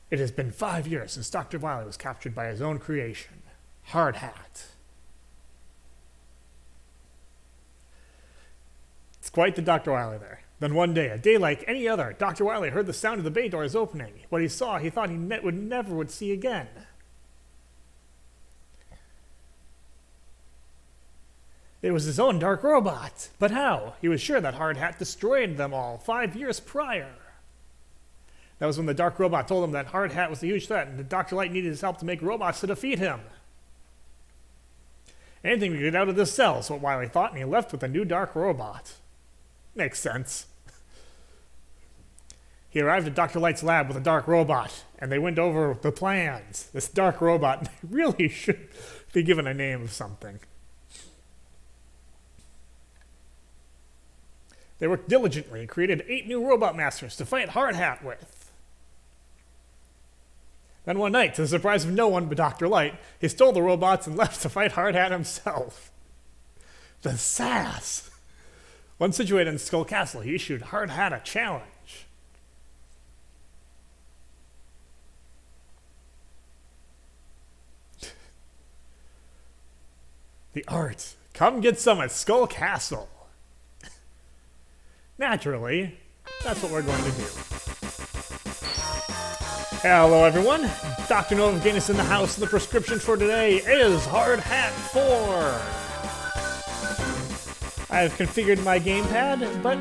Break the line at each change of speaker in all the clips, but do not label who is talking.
It has been 5 years since Dr. Wily was captured by his own creation, Hard Hat. It's quite the Dr. Wily there. Then one day, a day like any other, Dr. Wily heard the sound of the bay doors opening. What he saw, he thought he never would see again. It was his own dark robot. But how? He was sure that Hard Hat destroyed them all 5 years prior. That was when the dark robot told him that Hard Hat was a huge threat and that Dr. Light needed his help to make robots to defeat him. Anything to get out of this cell, is what Wily thought, and he left with a new dark robot. Makes sense. He arrived at Dr. Light's lab with a dark robot, and they went over the plans. This dark robot really should be given a name of something. They worked diligently and created 8 new robot masters to fight Hard Hat with. Then one night, to the surprise of no one but Dr. Light, he stole the robots and left to fight Hard Hat himself. The sass! Once situated in Skull Castle, he issued Hard Hat a challenge. The art. Come get some at Skull Castle. Naturally, that's what we're going to do. Hello everyone, Dr. Nova Gaines in the house. The prescription for today is Hard Hat 4. I've configured my gamepad, but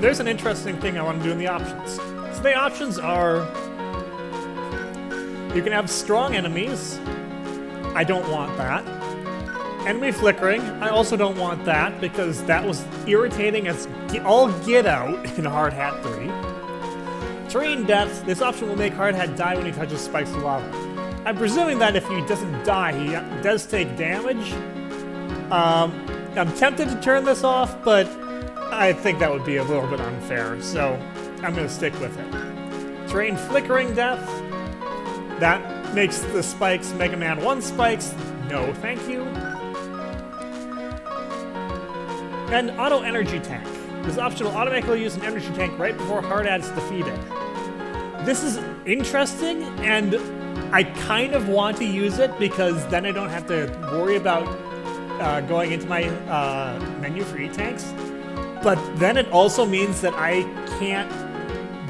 there's an interesting thing I want to do in the options. So the options are, you can have strong enemies. I don't want that. Enemy flickering, I also don't want that because that was irritating as all get out in Hard Hat 3. Terrain depth, this option will make Hard Hat die when he touches spikes of lava. I'm presuming that if he doesn't die, he does take damage. I'm tempted to turn this off, but I think that would be a little bit unfair, so I'm going to stick with it. Terrain flickering depth, that makes the spikes Mega Man 1 spikes. No, thank you. And auto energy tank. This option will automatically use an energy tank right before Hard Hat is defeated. This is interesting, and I kind of want to use it because then I don't have to worry about going into my menu for E-tanks. But then it also means that I can't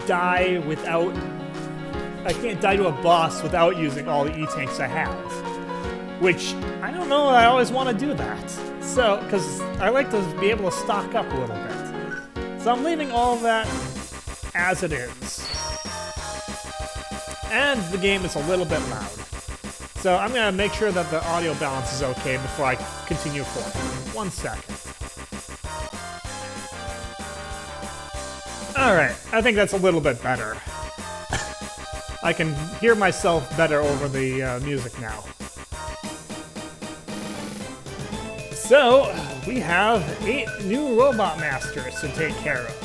die to a boss without using all the E-tanks I have. Which, I don't know, I always want to do that. So, because I like to be able to stock up a little bit. So I'm leaving all of that as it is. And the game is a little bit loud. So I'm going to make sure that the audio balance is okay before I continue forward. 1 second. Alright, I think that's a little bit better. I can hear myself better over the music now. So, we have 8 new robot masters to take care of.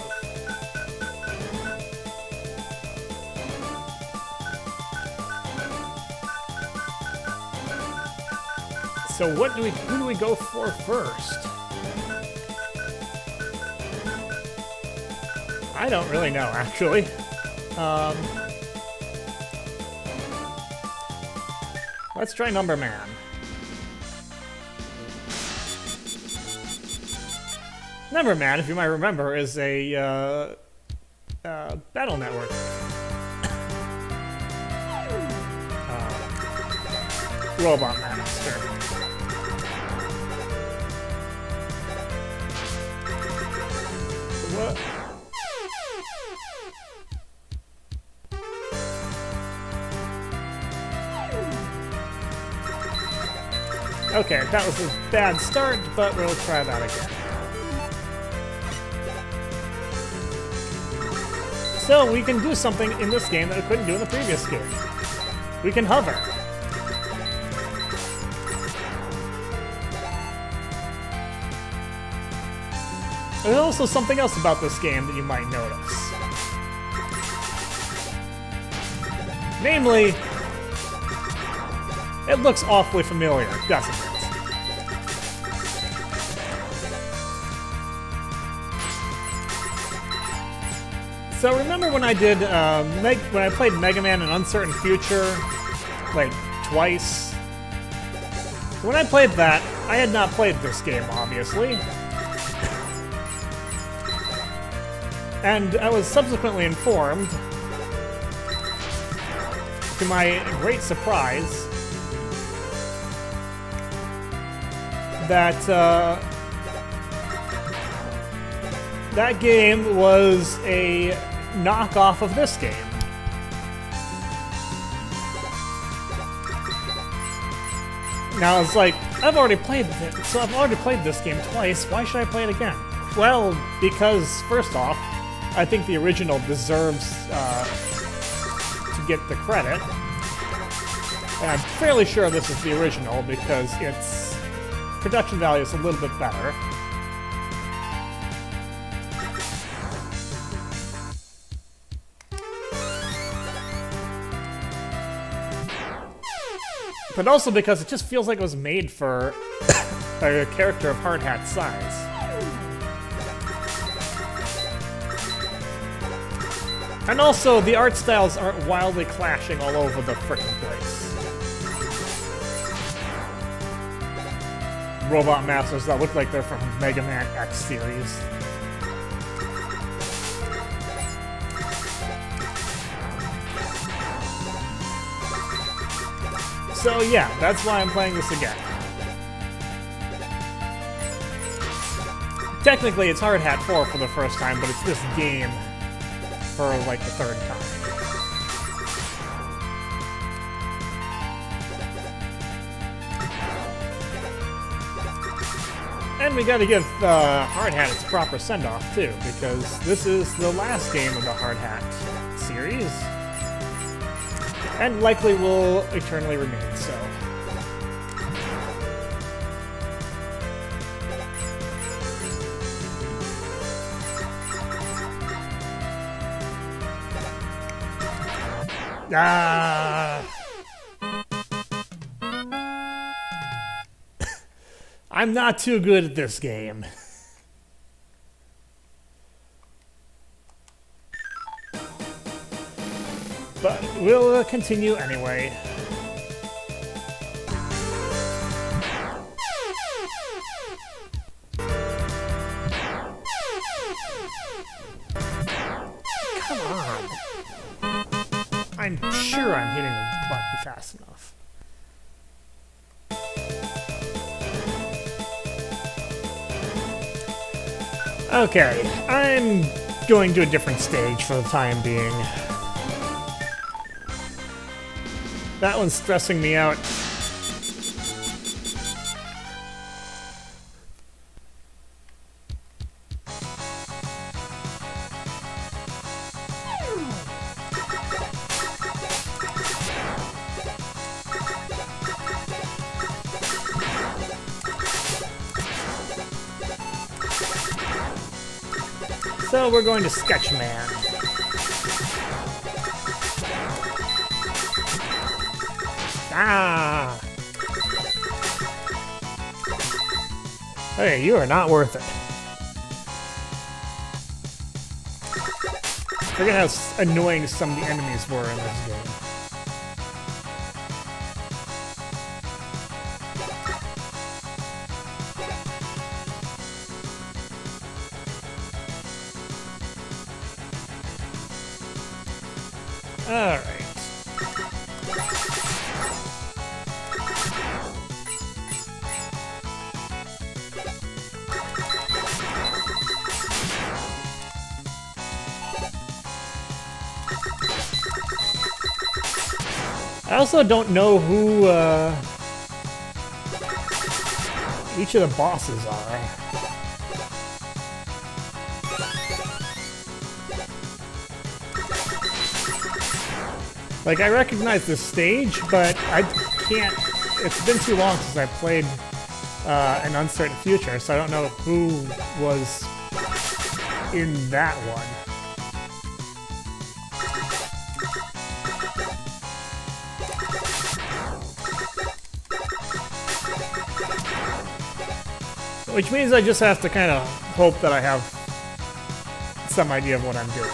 So who do we go for first? I don't really know, actually. Let's try Number Man. Number Man, if you might remember, is a battle network. Robot master. What? Okay, that was a bad start, but we'll try that again. So we can do something in this game that we couldn't do in the previous game. We can hover. There's also something else about this game that you might notice. Namely, it looks awfully familiar, doesn't it? So remember when I did when I played Mega Man: An Uncertain Future, like twice. When I played that, I had not played this game, obviously. And I was subsequently informed, to my great surprise, that that game was a knockoff of this game. Now it's like, I've already played it, so I've already played this game twice, why should I play it again? Well, because, first off, I think the original deserves to get the credit. And I'm fairly sure this is the original because its production value is a little bit better. But also because it just feels like it was made for a character of Hard Hat's size. And also, the art styles aren't wildly clashing all over the frickin' place. Robot masters that look like they're from Mega Man X series. So yeah, that's why I'm playing this again. Technically, it's Hard Hat 4 for the first time, but it's this game for like the third time. And we gotta give Hard Hat its proper send-off too, because this is the last game of the Hard Hat series. And likely will eternally remain so. I'm not too good at this game. But we'll continue anyway. Come on. I'm sure I'm hitting the button fast enough. Okay, I'm going to a different stage for the time being. That one's stressing me out. So we're going to Sketchman. Ah! Hey, you are not worth it. Forget how annoying some of the enemies were in this game. Alright. I also don't know who each of the bosses are. Like, I recognize this stage, but I can't... It's been too long since I played An Uncertain Future, so I don't know who was in that one. Which means I just have to kind of hope that I have some idea of what I'm doing.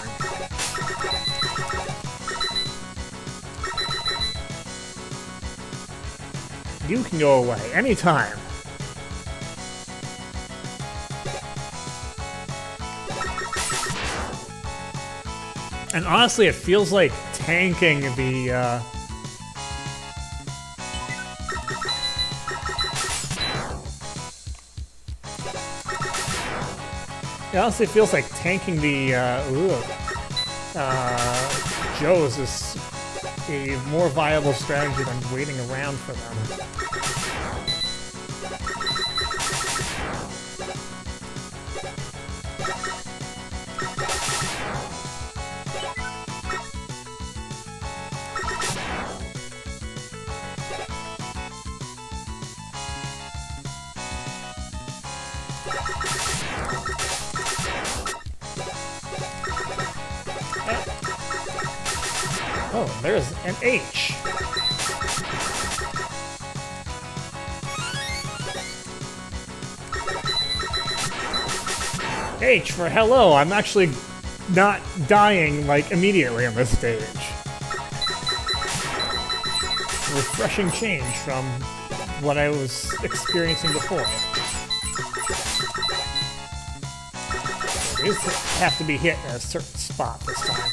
You can go away anytime. And honestly, it feels like tanking the, It honestly feels like tanking the, Joes is a more viable strategy than waiting around for them. Oh, there's an H. H for hello. I'm actually not dying, like, immediately on this stage. Refreshing change from what I was experiencing before. These have to be hit in a certain spot this time.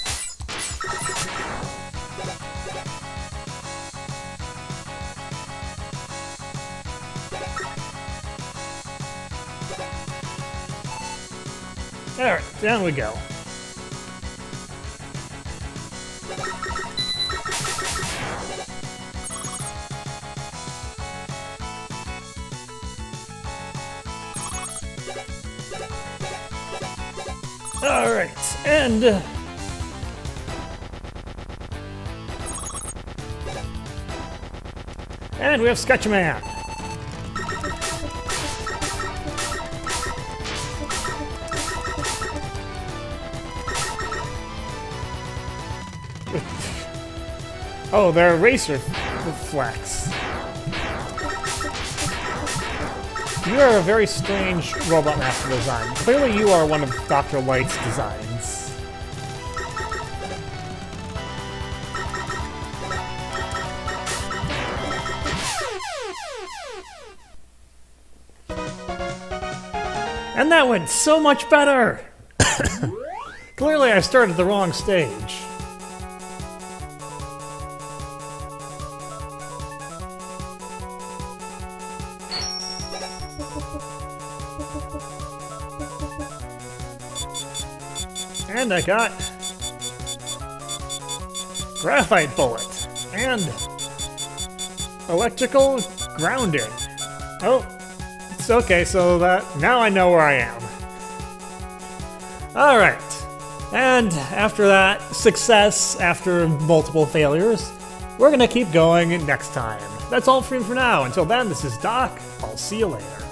Alright, down we go. Alright, and we have Sketchman. Oh, they're eraser flex. You are a very strange Robot Master design. Clearly you are one of Dr. Light's designs. And that went so much better! Clearly I started the wrong stage. And I got Graphite Bullet and Electrical Grounding. Oh, it's okay, so that now I know where I am. Alright, and after that success, after multiple failures, we're gonna keep going next time. That's all for now. Until then, this is Doc. I'll see you later.